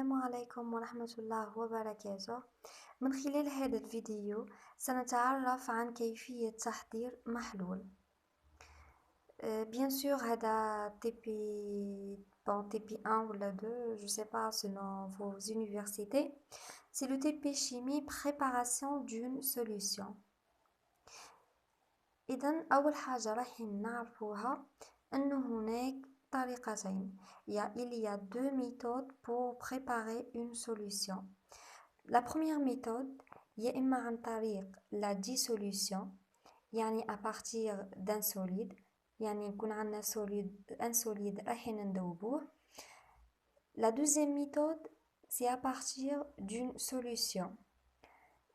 السلام عليكم ورحمة الله وبركاته. من خلال هذا الفيديو سنتعرف عن كيفية تحضير محلول. Bien sûr هذا TP1 ou 2, je sais pas selon vos universités. C'est le TP chimie préparation d'une solution. إذن أول حاجة راح نعرفوها أنه هناك طريقتين. Il y a deux méthodes pour préparer une solution. La première méthode يا إما عن طريق la dissolution يعني à partir d'un solide يعني يكون عندنا un solide راح نذوبوه. La deuxième méthode c'est à partir d'une solution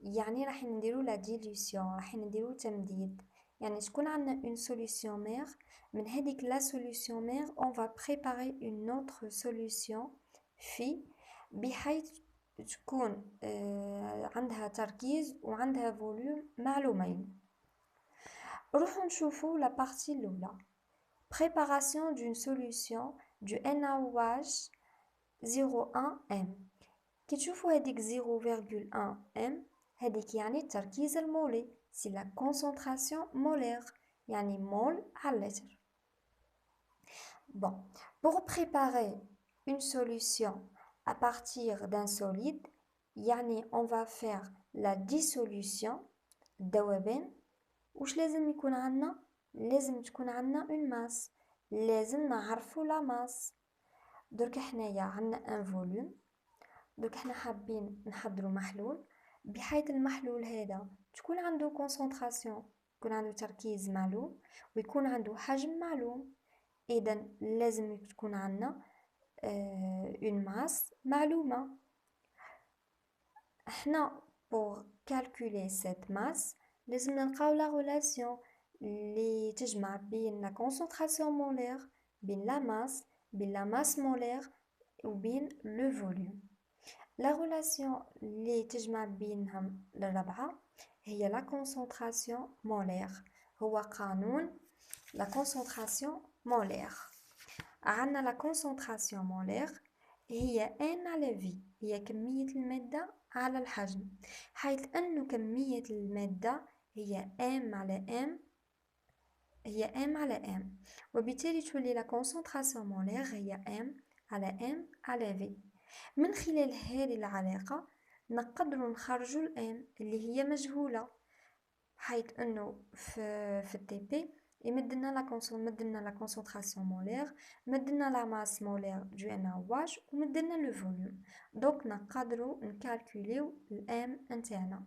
يعني راح نديرو la dilution راح نديرو تمديد يعني تكون عندنا une solution mère من هذيك la solution mère on va préparer une autre solution phi بحيث تكون عندها تركيز وعندها فوليوم معلومين. روحوا نشوفوا la partie الأولى préparation d'une solution du NaOH 0,1 m. كي تشوفوا هذيك 0,1 m هذيك يعني التركيز المولي c'est la concentration molaire يعني مول على لتر. Bon, pour préparer une solution à partir d'un solide يعني on va faire la dissolution الذوبان. وش لازم يكون عندنا؟ لازم تكون عندنا une masse. لازم نعرفوا la masse. درك حنايا عندنا un volume. درك حنا حابين نحضروا محلول بحيث المحلول هذا تكون عنده concentration يكون عنده تركيز معلوم ويكون عنده حجم معلوم. إذا لازم تكون عندنا une masse معلومة. احنا pour calculer cette masse لازم نلقاو la relation اللي تجمع بين la concentration molaire بين la masse molaire وبين le volume. La relation اللي تجمع بينهم الربعة هي la concentration molaire. هو قانون la concentration molaire. عندنا la concentration molaire هي N على V هي كمية المادة على الحجم حيث أن كمية المادة هي M على M وبالتالي تولي la concentration molaire هي M على V. من خلال هذه العلاقة نقدر نخرجوا الام اللي هي مجهولة حيث انه في التي بي يمدنا لا كونسونطراسيون مولير مدنا لا ماس مولير دو NaOH ومدنا لو فوليوم. دونك نقدروا نكالكوليو الام نتاعنا.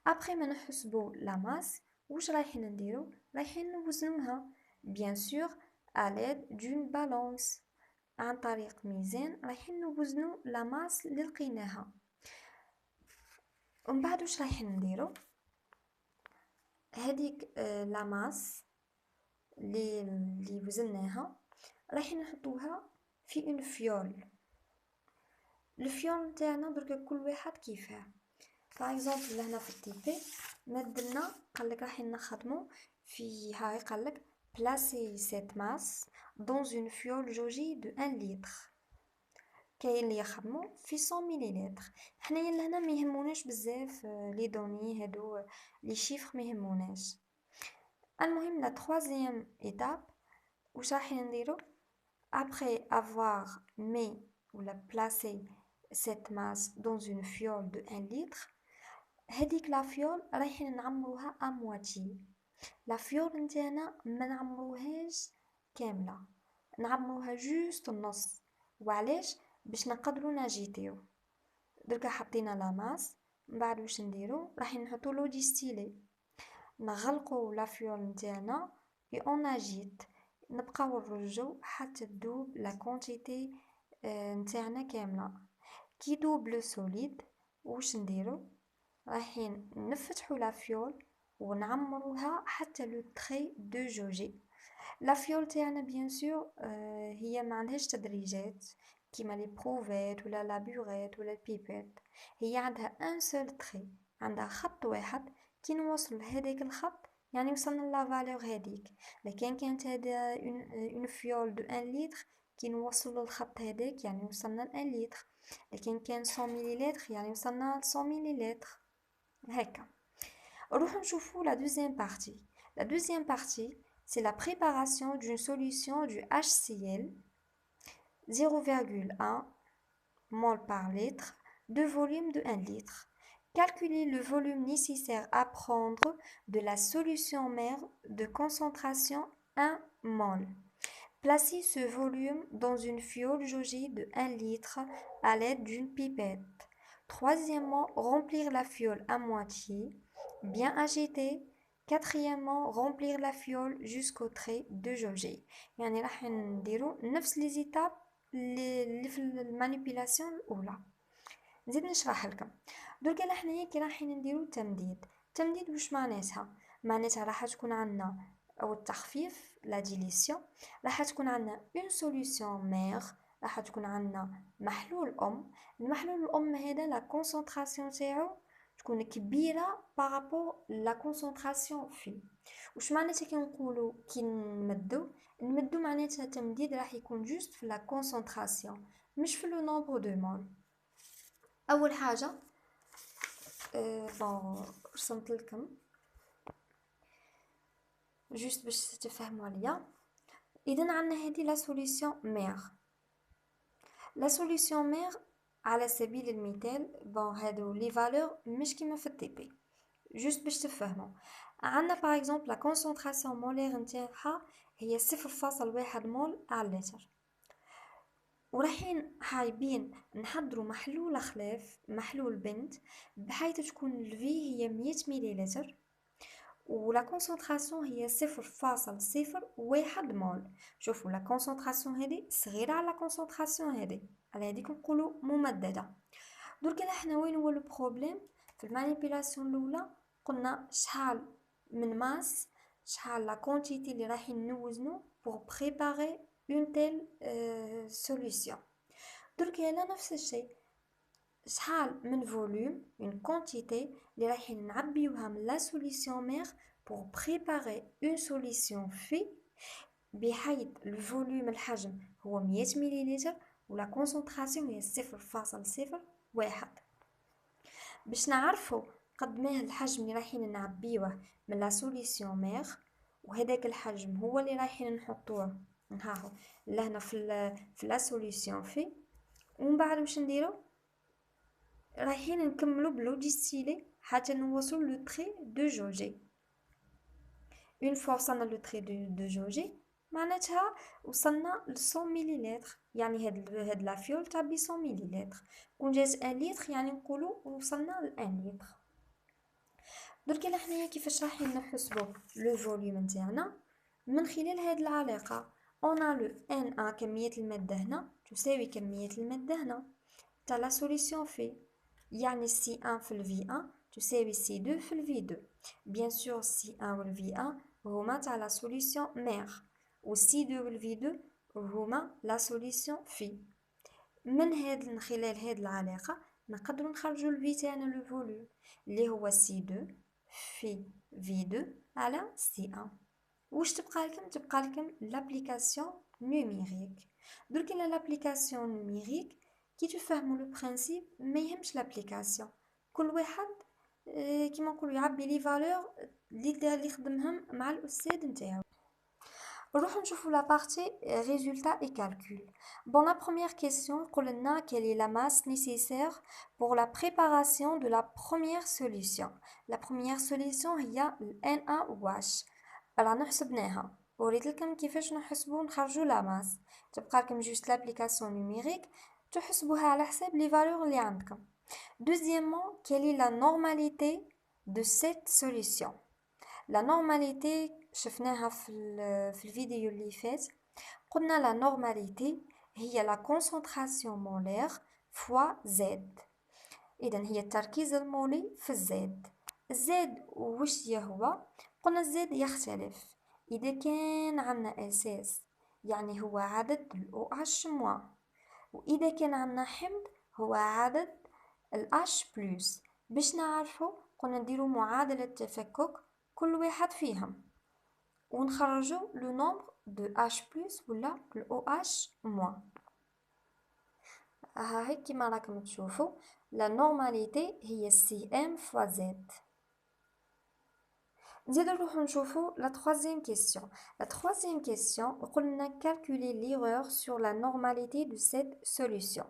ابري ما نحسبوا لا ماس واش رايحين نديرو؟ رايحين نوزنوها بيان سور à l'aide d'une balance عن طريق ميزان رايحين نوزنو لا ماس اللي لقيناها. ومن بعد واش رايحين نديرو؟ هذيك لا ماس اللي وزناها رايحين نحطوها في اون فيول. الفيول نتاعنا درك كل واحد كيفاه. باغ اكزومبل هنا في التيبي مدلنا قالك رايحين نخدمو في هاي قالك placer cette masse dans une fiole jaugée de 1 litre. كاين اللي يخدموا في 100 مليلتر. حنايا لهنا ما يهموناش بزاف لي دوني هادو لي شيفر ما يهموناش. المهم لا troisième étape واش رايحين نديرو après avoir mis ou la placé cette masse dans une fiole de 1 litre هذيك لا فيول رايحين نعمروها à moitié. لا فيول نتاعنا ما نعمروهاش كامله نعمروها جوست النص. وعلاش؟ باش نقدروا ناجيتيو. دركا حطينا لا ماس من بعد واش نديرو راح نحطوا لو ديستيلي نغلقوا لا فيول نتاعنا اي اون اجيت نبقاو نرجو حتى تذوب لا كونتيتي نتاعنا كامله. كي دوب لو سوليد واش نديرو رايحين نفتحوا لا فيول ونعمروها حتى لو تري دو جوجي. لا فيول تاعنا بيان سور هي ما عندهاش تدريجات كيما لي بروفيت ولا لا بوريت ولا البيبيت. هي عندها ان سول تري عندها خط واحد كي نوصل لهذاك الخط يعني وصلنا لا فالور هذيك. لكن كانت هذا اون فيول دو 1 لتر كي نوصلوا للخط هذاك يعني وصلنا ل 1 لتر، لكن كان 100 مليلتر يعني وصلنا ل 100 مليلتر هكا. نروحو نشوفو la deuxième partie. La deuxième partie, c'est la préparation d'une solution du HCl 0,1 mol par litre de volume de 1 litre. Calculez le volume nécessaire à prendre de la solution mère de concentration 1 mol. Placez ce volume dans une fiole jaugée de 1 litre à l'aide d'une pipette. Troisièmement, remplir la fiole à moitié, bien agiter. Quatrièmement, remplir la fiole jusqu'au trait de jaugée. يعني راح نديرو نفس لي زيتاب اللي في المانيبيلاسيون الاولى. نزيد نشرح لكم. دركا حنايا كي راح نديرو التمديد واش معناتها راح تكون عندنا او التخفيف لا ديليسيون، راح تكون عندنا اون سوليوشن مير، راح تكون عندنا محلول المحلول الام هذا لا كونسونطراسيون تاعو تكون كبيره بارابور لا كونسونطراسيون في. واش معناتها كي نقولوا كي نمدو معناتها تمديد راح يكون جوست في لا كونسونطراسيون مش في لو نومبر دو مول. اول حاجه بون رسمت لكم جوست باش تفهموا عليا. اذا عندنا هذه لا سوليوشن مير. لا سوليوشن مير على سبيل المثال بون هادو لي فالور مش كيما في التي بي، جوست باش تفهموا. عندنا باغ اكزومبل لا كونسونطراسيون مولير نتاعها هي 0.1 مول على لتر، ورايحين حايبين نحضروا محلول خلاف محلول بنت بحيث تكون الفي هي 100 مليلتر ولا كونسونطراسيون هي 0.01 مول. شوفوا لا كونسونطراسيون هذه صغيره على لا كونسونطراسيون هذه، على هذيك نقولوا ممدده. درك احنا وين هو البروبليم؟ في المانيبيلاسيون الاولى قلنا شحال من ماس، شحال لا كونتيتي اللي رايحين نوزنو pour préparer une telle solution. درك هنا نفس الشيء، شحال من فوليوم une quantité اللي رايحين نعبيوها من لا سوليسيون مير pour préparer une solution في، بحيث الفوليوم الحجم هو 100 مليلتر ولا كونسونطراسيون هي 0.01. باش نعرفوا قد ما الحجم اللي رايحين نعبيوه من لا سوليسيون مير، وهذاك الحجم هو اللي رايحين نحطوه هاهو لهنا في لا سوليسيون في، ومن بعد باش نديرو رايحين نكملوا بلو ديستيلي حتى نوصلوا لو تري دو جوجي. اون فوا وصلنا لو تري دو جوجي معناتها وصلنا ل 100 مليلتر، يعني هاد لا فيول تعبي 100 مليلتر. كون جات 1 لتر يعني نقولوا وصلنا ل 1 لتر. درك حنايا كيفاش رايحين نحسبوا لو فوليوم نتاعنا؟ من خلال هاد العلاقه on a le Na كميه الماده هنا تساوي كميه الماده هنا تاع لا سوليسيون في، يعني C1 في V1 تساوي C2 في V2. بيان سور C1 و V1 هما تاع لا سوليسيون مير، و C2 و V2 هما لا سوليسيون في. من خلال هاد العلاقه نقدروا نخرجوا الفي تاعنا لو فوليوم اللي هو C2 في V2 على C1. واش تبقى لكم لابليكاسيون نوميريك. درك لابليكاسيون نوميريك كي تفهموا لو برينسيپ ما يهمش لابليكاسيون، كل واحد كيما نقولوا يعبي لي فالور اللي خدمهم مع الاستاذ نتاعو. نروحو نشوفوا لا بارتي résultat et calcul. Bon, la première question قلنا quelle est la masse nécessaire pour la préparation de la première solution. La première solution هي NaOH. رانا حسبناها وريت لكم كيفاش نحسبوا نخرجوا لا ماس. تبقى لكم جوست لابليكاسيون نوميريك تحسبوها على حساب لي فالور اللي عندكم. Deuxièmement, quelle est la normalité de cette solution? La normalité شفناها في الفيديو اللي فات. قلنا la normalité هي la concentration molaire fois Z. إذن هي التركيز المولي في الزد. الزد وش هو؟ قلنا الزد يختلف إذا كان عنا أساس يعني هو عدد ال OH موا، وإذا كان عنا حمض هو عدد ال H+. باش نعرفه قلنا نديرو معادلة تفكك كل واحد فيهم ونخرجوا لو نومبر de H plus ولا ال OH moins. هيك كيما راكم تشوفوا لا نورماليتي هي CM fois Z. نزيدو نروحو نشوفو la troisième question. La troisième question قلنا calculer l'erreur sur la normalité de cette solution.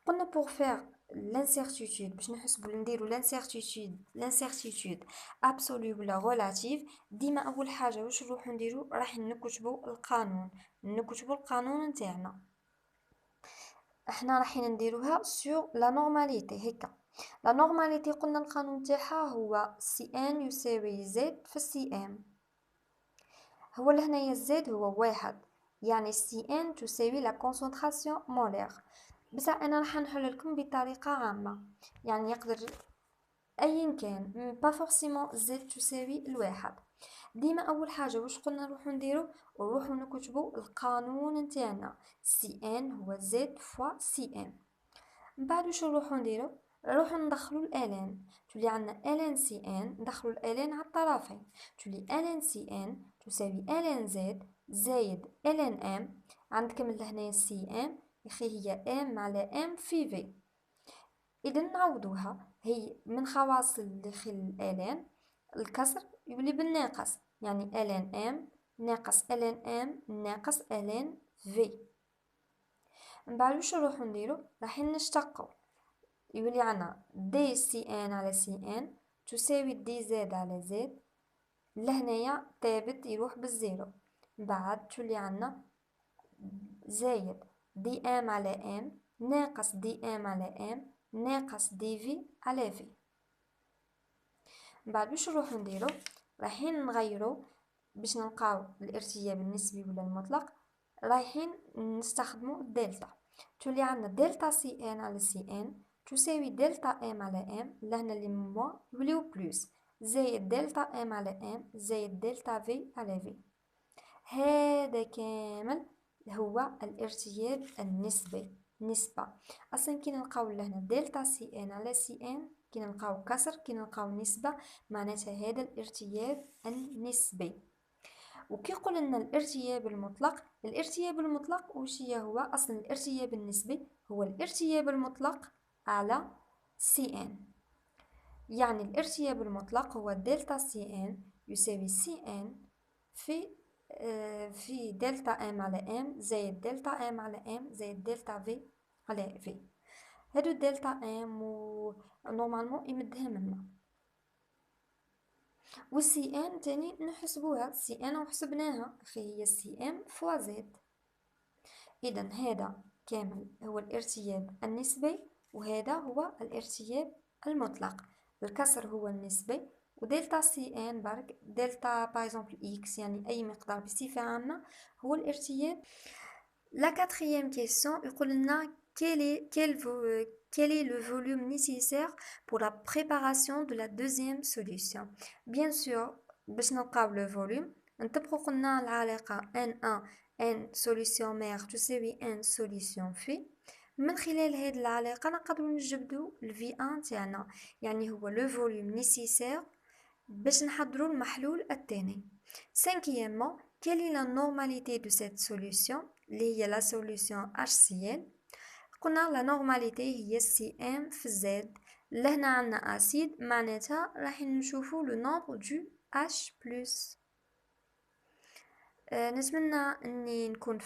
قلنا pour faire l'incertitude باش نحسبو نديرو l'incertitude absolue ولا relative ديما اول حاجه واش نروحو نديرو راح نكتبو القانون نتاعنا. احنا رايحين نديروها sur la normalité هكا. لا نورماليتي قلنا القانون تاعها هو سي ان يساوي زد في سي ام. هو لهنايا الزد هو واحد، يعني سي ان تساوي لا كونسنتراسيون مولير. بصح انا راح نحل لكم بطريقه عامه، يعني يقدر ايا كان با فورسيمون زد تساوي الواحد. ديما اول حاجه واش قلنا نروحو نديرو نروحو نكتبو القانون نتاعنا سي ان هو زد فوا سي ام. من بعد واش نروحو نديرو نروحو ندخلو الالان، تولي عندنا الان سي ان، ندخلو الالان على الطرفين، تولي الان سي ان تساوي الان زد زايد الان ام. عندكم لهنايا سي ام يخي هي ام على ام في في. اذا نعوضوها هي من خواص اللي خل الالان الكسر يولي بالناقص، يعني الان ام ناقص الان ام ناقص الان في. من بعد واش نروحو نديرو رايحين نشتقو، يولي عنا دي سي ان على سي ان تساوي دي زد على زد، لهنايا ثابت يروح بالزيرو. بعد تولي عنا زايد دي ام على ام ناقص دي ام على ام ناقص دي في على في. بعد باش نروحو نديرو رايحين نغيرو باش نلقاو الارتياب النسبي ولا المطلق، رايحين نستخدمو الدلتا. تولي عندنا دلتا سي ان على سي ان تساوي دلتا ام على ام، لهنا لي موا يوليو بلوس زايد دلتا ام على ام زايد دلتا في على في. هذا كامل هو الارتياب النسبي. نسبة اصلا كي نلقاو لهنا دلتا سي ان على سي ان كي نلقاو كسر كي نلقاو نسبة معناتها هذا الارتياب النسبي. وكي قلنا الارتياب المطلق، الارتياب المطلق وش هو اصلا الارتياب النسبي؟ هو الارتياب المطلق على سي ان، يعني الارتياب المطلق هو دلتا سي ان يساوي سي ان في دلتا ام على ام زائد دلتا ام على ام زائد دلتا في على في. هادو دلتا ام و نورمالمون يمدهم لنا، والسي ان تاني نحسبوها سي ان وحسبناها هي سي ام فوا زد. اذا هذا كامل هو الارتياب النسبي وهذا هو الارتياب المطلق. الكسر هو النسبي ودلتا سي ان برك دلتا باغ اكزومبل اكس يعني اي مقدار بصفه عامه هو الارتياب. لا quatrième question يقول لنا quel est le volume nécessaire pour la préparation de la deuxième solution. Bien sûr باش نلقاو le volume نطبقو قلنا العلاقه N1 N solution mère تساوي N solution phi. من خلال هذه العلاقه نقدروا نجبدوا ال V1 تاعنا، يعني هو le volume nécessaire باش نحضروا المحلول الثاني. Cinquièmement, quelle est la normalité de cette solution اللي هي la solution HCl. قلنا la normalité هي CM في Z، لهنا عنا أسيد معناتها راح نشوفوا le nombre du H+. نتمنى اني نكون فدت